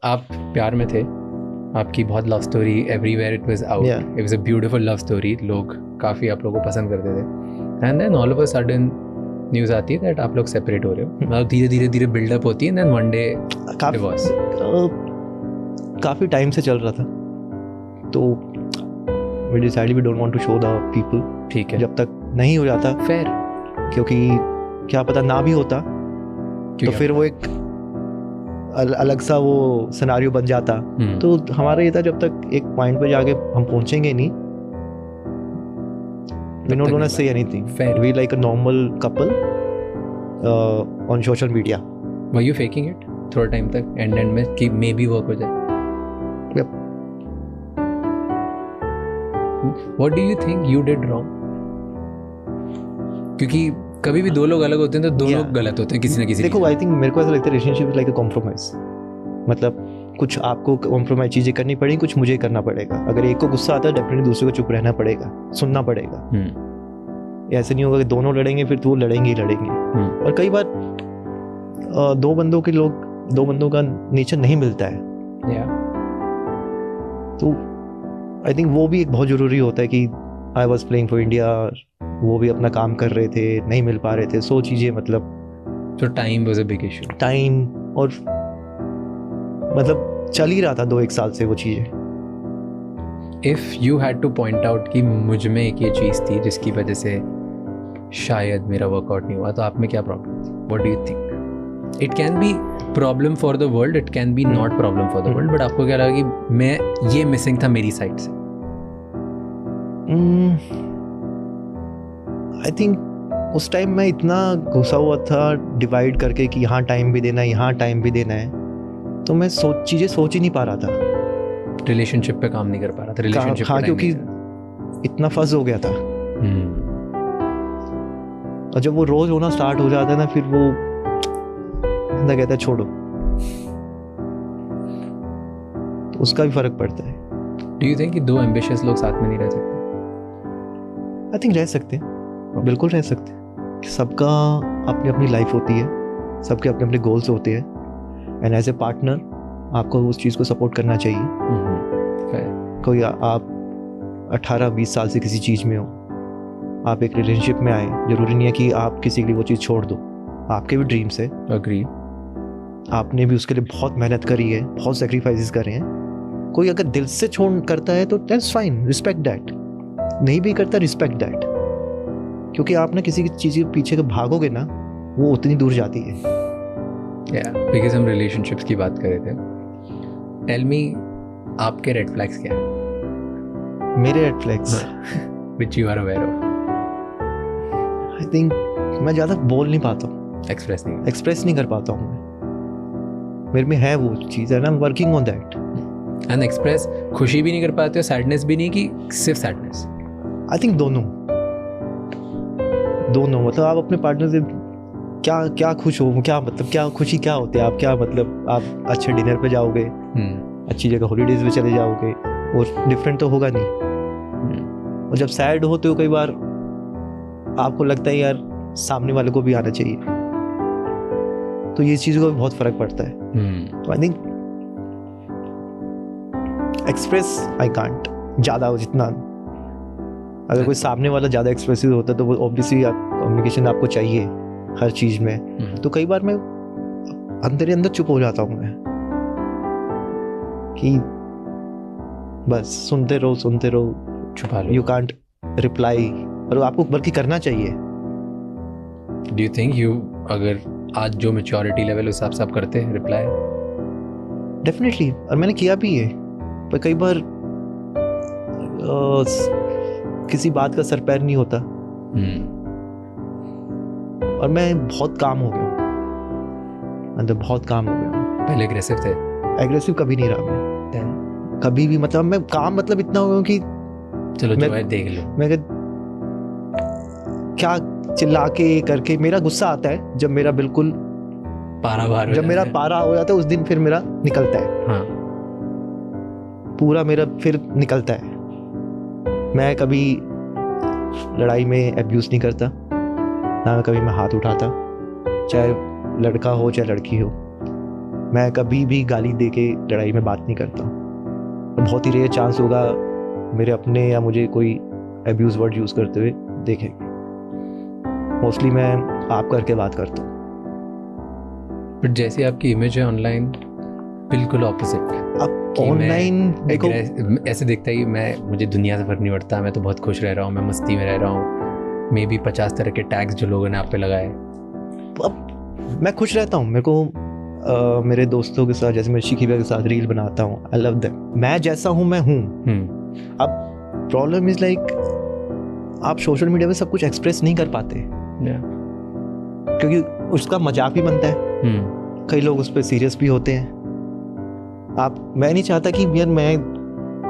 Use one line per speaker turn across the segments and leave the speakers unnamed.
आप प्यार में थे, आपकी बहुत love story everywhere it was out, it was a beautiful love story, लोग काफ़ी आप लोगों को पसंद करते थे, and then all of a sudden news आती है दैट आप लोग सेपरेट हो रहे हो, मतलब धीरे धीरे धीरे बिल्डअप होती है, देन वन डे डिवोर्स।
काफ़ी टाइम से चल रहा था, तो we decided we don't want to show the people,
ठीक है,
जब तक नहीं हो जाता,
फेयर,
क्योंकि क्या पता ना भी होता तो फिर वो एक अलग सा वो सिनेरियो बन जाता। तो हमारा ये था जब तक एक पॉइंट पे जाके हम पहुंचेंगे नहीं, we don't want to say anything.
Fair.
We like a normal couple on social media.
Were you faking it थोड़ा टाइम तक एंड में कि मे बी वर्क हो जाए?
Yep.
What do you think you did wrong? क्योंकि कभी भी दो लोग अलग होते हैं तो दोनों गलत होते हैं किसी न किसी।
देखो, आई थिंक मेरे को ऐसा लगता है relationship is like a compromise, मतलब कुछ आपको कॉम्प्रोमाइज चीजें करनी पड़ेगी, कुछ मुझे करना पड़ेगा। अगर एक को गुस्सा आता है डेफिनेटली दूसरे को चुप रहना पड़ेगा, सुनना पड़ेगा। ऐसे नहीं होगा कि दोनों लड़ेंगे फिर तो वो लड़ेंगे ही लड़ेंगे। और कई बार दो बंदों का नेचर नहीं मिलता है, तो आई थिंक वो भी एक बहुत जरूरी होता है कि I was playing for India, वो भी अपना काम कर रहे थे, नहीं मिल पा रहे थे, सो चीजें, मतलब
तो time was a big issue,
time, और मतलब चल ही रहा था 2-1 साल से वो चीजें।
If you had two point out कि मुझ में एक ये चीज़ थी जिसकी वजह से शायद मेरा वर्कआउट नहीं हुआ, तो आप में क्या प्रॉब्लम थी? What do you think? It can be problem for the world, it can be not problem for the world, but आपको क्या लगा कि मैं ये मिसिंग था मेरी साइड से?
आई थिंक उस टाइम मैं इतना घुसा हुआ था डिवाइड करके कि यहाँ टाइम भी देना है, यहाँ टाइम भी देना है, तो मैं चीज़ें सोच ही नहीं पा रहा था,
रिलेशनशिप पे काम नहीं कर पा रहा था, रिलेशनशिप
हाँ, क्योंकि इतना फंस हो गया था। और जब वो रोज होना स्टार्ट हो जाता है ना, फिर वो कहता है छोड़ो, तो उसका भी फर्क पड़ता है।
डू यू थिंक कि दो एम्बिशियस लोग साथ में नहीं रह सकते?
आई थिंक रह सकते हैं, बिल्कुल रह सकते हैं। सबका अपनी अपनी लाइफ होती है, सबके अपने अपने गोल्स होते हैं, एंड एज ए पार्टनर आपको उस चीज़ को सपोर्ट करना चाहिए। कोई आप 18-20 साल से किसी चीज़ में हो, आप एक रिलेशनशिप में आए, जरूरी नहीं है कि आप किसी के लिए वो चीज़ छोड़ दो, आपके भी ड्रीम्स है,
अग्री,
आपने भी उसके लिए बहुत मेहनत करी है, बहुत सेक्रीफाइसेस करे हैं। कोई अगर दिल से छोड़ करता है तो दैट्स फाइन, रिस्पेक्ट दैट, नहीं भी करता रिस्पेक्ट दैट, क्योंकि आप ना किसी चीज़ के पीछे के भागोगे ना, वो उतनी दूर जाती है।
बिकॉज हम रिलेशनशिप्स की बात कर रहे थे, टेल मी आपके रेड फ्लैग्स क्या हैं?
मेरे red flags
which you are aware of?
I think मैं ज़्यादा बोल नहीं पाता हूँ,
एक्सप्रेस नहीं कर पाता
हूँ मैं, मेरे में है वो चीज़ है ना, working on that.
And express खुशी भी नहीं कर पाते हो, सैडनेस भी नहीं, कि सिर्फ सैडनेस?
आई थिंक दोनों, मतलब आप अपने पार्टनर से क्या खुश हो, क्या मतलब क्या खुशी क्या होती है, आप क्या मतलब आप अच्छे डिनर पे जाओगे, अच्छी जगह हॉलीडेज पे चले जाओगे, और डिफरेंट तो होगा नहीं। और जब सैड होते हो कई बार आपको लगता है यार सामने वाले को भी आना चाहिए, तो ये चीज़ों का भी बहुत फर्क पड़ता है। तो I think express I can't ज़्यादा, जितना अगर कोई सामने वाला ज़्यादा एक्सप्रेसिव होता है तो वो ऑब्वियसली कम्युनिकेशन आपको चाहिए हर चीज़ में। तो कई बार मैं अंदर ही अंदर चुप हो जाता हूँ मैं, कि बस सुनते रहो,
छुपा लो,
यू कांट रिप्लाई, और आपको बल्कि करना चाहिए।
डू यू थिंक यू, अगर आज जो मैच्योरिटी लेवल उस हिसाब से आप करते हैं रिप्लाई?
डेफिनेटली, और मैंने किया भी है, पर कई बार किसी बात का सर पैर नहीं होता। और मैं बहुत काम हो गया हूँ, अंदर बहुत काम हो गया हूँ।
पहले एग्रेसिव थे?
एग्रेसिव कभी नहीं रहा मैं, कभी भी, मतलब मैं काम मतलब इतना हो गया कि
चलो जो है देख लो,
मैं क्या चिल्ला के करके, मेरा गुस्सा आता है जब मेरा बिल्कुल
पारा बाहर,
जब मेरा पारा हो जाता है उस दिन फिर मेरा निकलता है।
हाँ,
पूरा मेरा फिर निकलता है। मैं कभी लड़ाई में अब्यूज नहीं करता, ना कभी मैं हाथ उठाता, चाहे लड़का हो चाहे लड़की हो। मैं कभी भी गाली दे के लड़ाई में बात नहीं करता। बहुत ही रेयर चांस होगा मेरे अपने या मुझे कोई अब्यूज़ वर्ड यूज़ करते हुए देखेंगे। मोस्टली मैं आप करके बात करता हूँ।
बट जैसी आपकी इमेज है ऑनलाइन, बिल्कुल ऑपोजिट।
अब ऑनलाइन देखो,
ऐसे दिखता है कि मुझे दुनिया से फर्क नहीं पड़ता, मैं तो बहुत खुश रह रहा हूँ, मैं मस्ती में रह रहा हूँ। मे बी 50 तरह के टैग्स जो लोगों ने आप पे लगाए।
अब मैं खुश रहता हूँ। मेरे को मेरे दोस्तों के साथ, जैसे मैं शिकीबा के साथ रील बनाता हूँ, आई लव दैम। मैं जैसा हूँ मैं हूँ। अब प्रॉब्लम इज लाइक आप सोशल मीडिया पे सब कुछ एक्सप्रेस नहीं कर पाते क्योंकि उसका मजाक भी बनता है। कई लोग उस पर सीरियस भी होते हैं। मैं नहीं चाहता कि यार मैं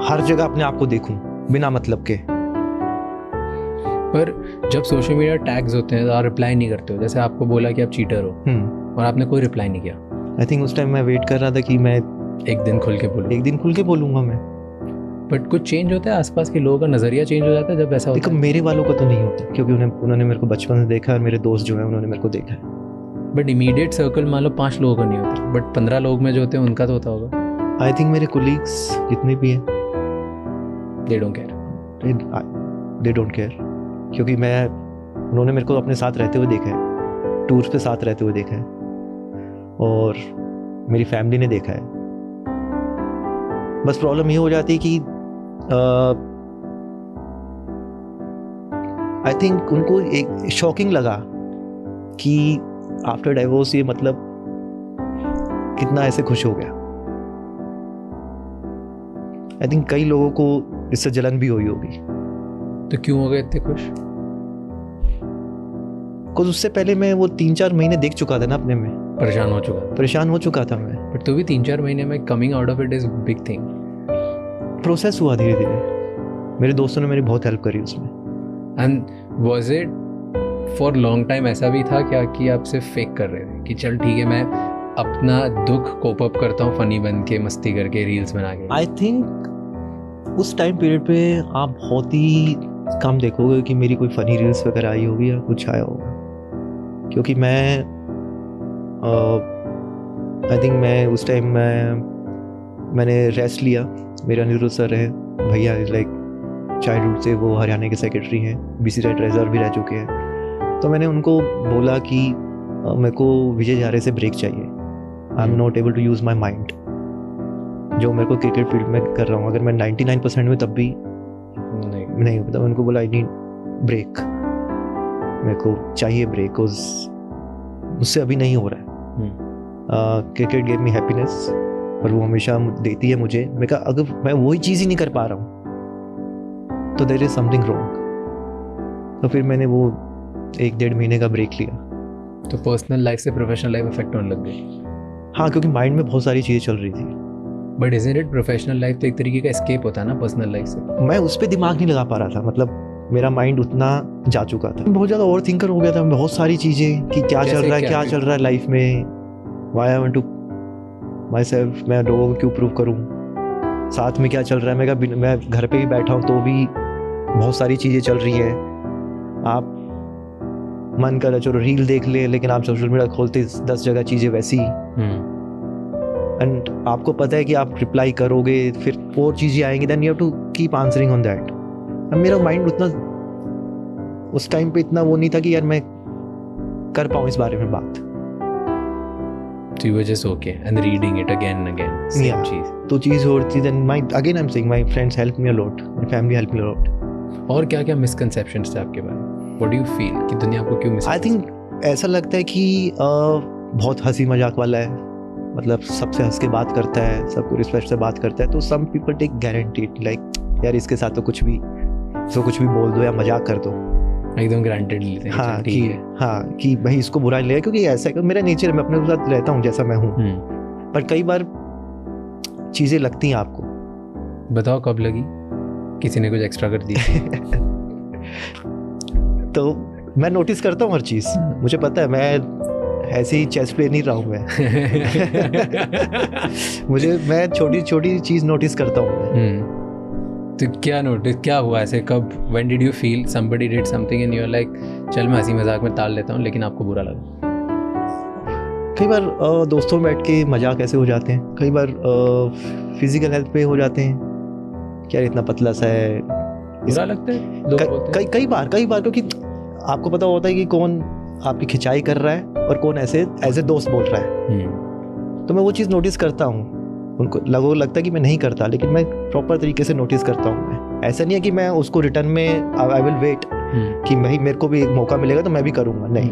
हर जगह अपने आप को देखूं बिना मतलब के।
पर जब सोशल मीडिया टैग्स होते हैं तो आप रिप्लाई नहीं करते हो। जैसे आपको बोला कि आप चीटर हो और आपने कोई रिप्लाई नहीं किया।
आई थिंक उस टाइम मैं वेट कर रहा था कि मैं
एक दिन खुल के बोलूँगा
मैं।
बट कुछ चेंज होता है, आसपास के लोगों का नज़रिया चेंज हो जाता है जब ऐसा होता है?
देखो मेरे वालों का तो नहीं होता क्योंकि उन्होंने मेरे को बचपन से देखा और मेरे दोस्त जो है उन्होंने मेरे को देखा है।
बट इमीडिएट सर्कल मान लो 5 लोगों का नहीं होता, बट 15 लोग में जो होते हैं उनका तो होता होगा।
आई थिंक मेरे कोलीग्स जितने भी हैं
दे डोंट केयर
क्योंकि उन्होंने मेरे को अपने साथ रहते हुए देखा है, टूर्स पे साथ रहते हुए देखा है और मेरी फैमिली ने देखा है। बस प्रॉब्लम ये हो जाती है कि आई थिंक उनको एक शॉकिंग लगा कि आफ्टर डाइवोर्स ये मतलब कितना ऐसे खुश हो गया। आई थिंक कई लोगों को इससे जलन भी हुई होगी।
तो क्यों हो गए इतने खुश?
कुछ उससे पहले मैं वो 3-4 महीने देख चुका था ना अपने में। परेशान हो चुका था मैं।
बट तो भी 3-4 महीने में coming out of it is big thing.
Process हुआ धीरे धीरे। मेरे दोस्तों ने मेरी बहुत हेल्प करी उसमें।
And was it for long time ऐसा भी था क्या कि आप सिर्फ फेक कर रहे थे कि चल ठीक है मैं अपना दुख कोप अप करता हूँ फनी बन के, मस्ती करके, रील्स बना के?
आई थिंक उस टाइम पीरियड पे आप बहुत ही कम देखोगे कि मेरी कोई फनी रील्स वगैरह आई होगी या कुछ आया होगा क्योंकि आई थिंक मैं उस टाइम मैंने रेस्ट लिया। मेरे अनिरुद्ध सर है भैया, लाइक चाइल्डहुड से वो हरियाणा के सेक्रेटरी हैं, BC रेड रिजर्व भी रह चुके हैं। तो मैंने उनको बोला कि मेरे को विजय झारे से ब्रेक चाहिए। I am not able to use my mind जो मेरे को क्रिकेट फील्ड में कर रहा हूँ। अगर मैं 99% में तब भी नहीं होता। उनको बोला आई नीड ब्रेक, मेरे को चाहिए ब्रेक, मुझसे अभी नहीं हो रहा है। क्रिकेट गेव मी हैप्पीनेस और वो हमेशा देती है मुझे। मैं कहा अगर मैं वही चीज़ ही नहीं कर पा रहा हूँ तो देयर इज समथिंग रॉन्ग। तो फिर मैंने वो 1-1.5 महीने का ब्रेक लिया।
तो पर्सनल लाइफ से प्रोफेशनल लाइफ इफेक्ट होने लग गई?
हाँ, क्योंकि माइंड में बहुत सारी चीज़ें चल रही थी।
But isn't it professional life तो एक तरीके का एस्केप होता है ना पर्सनल लाइफ से?
मैं उस पर दिमाग नहीं लगा पा रहा था। मतलब मेरा माइंड उतना जा चुका था, बहुत ज़्यादा ओवर थिंकर हो गया था। बहुत सारी चीज़ें कि क्या चल रहा है लाइफ में, why I want to myself, मैं लोगों को क्यों प्रूव करूँ, साथ में क्या चल रहा है। मैं घर पे भी बैठा हूँ तो भी बहुत सारी चीज़ें चल रही है। आप मन कर चलो रील देख ले, लेकिन आप सोशल मीडिया खोलते 10 जगह चीज़ें वैसी। एंड आपको पता है कि आप रिप्लाई करोगे फिर और चीज़ें आएंगी, then you have to keep answering on that. अब मेरा माइंड उतना उस टाइम पे इतना वो नहीं था कि यार मैं कर पाऊँ इस बारे में बात।
So you were just okay and reading it again and again. Same चीज़।
तो चीज़ और थी। then I'm saying my friends helped me a lot, my family helped me a lot.
और क्या क्या मिसकंसेप्शंस थे आपके बारे में? What do you feel कि दुनिया आपको क्यों
I think ऐसा लगता है कि बहुत हंसी मजाक वाला है, मतलब सबसे हंस के बात करता है, सबको रिस्पेक्ट से बात करता है। तो some people take guaranteed like यार इसके साथ तो कुछ भी बोल दो या मजाक कर दो,
एकदम ग्रांटेड लेते हैं।
हाँ कि भाई इसको बुरा नहीं लगेगा क्योंकि ऐसा है, मेरा नेचर है, मैं अपने साथ रहता हूँ जैसा मैं हूँ। पर कई बार चीज़ें लगती हैं आपको।
बताओ कब लगी? किसी ने कुछ एक्स्ट्रा कर दी?
तो मैं नोटिस करता हूँ हर चीज़, मुझे पता है मैं ऐसे ही चेस प्ले नहीं रहा हूँ मैं। मैं छोटी छोटी चीज़ नोटिस करता हूँ।
तो क्या हुआ ऐसे? कब when did you feel somebody did something and you're like चल मैं हंसी मजाक में टाल लेता हूँ, लेकिन आपको बुरा लगा?
कई बार दोस्तों में बैठ के मजाक ऐसे हो जाते हैं, कई बार फिजिकल हेल्थ पे हो जाते हैं, क्या इतना पतला सा है,
बुरा लगता है लोग बोलते हैं।
कई बार क्योंकि आपको पता होता है कि कौन आपकी खिंचाई कर रहा है और कौन ऐसे दोस्त बोल रहा है। तो मैं वो चीज़ नोटिस करता हूँ, उनको लगता है कि मैं नहीं करता, लेकिन मैं प्रॉपर तरीके से नोटिस करता हूँ। मैं ऐसा नहीं है कि मैं उसको रिटर्न में आई विल वेट कि मेरे को भी एक मौका मिलेगा तो मैं भी करूँगा, नहीं,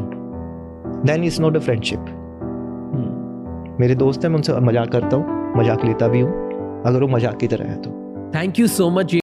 then it's not a friendship. मेरे दोस्त हैं, मैं उनसे मजाक करता हूँ, मजाक लेता भी हूँ, अगर वो मजाक की तरह है तो।
Thank you so much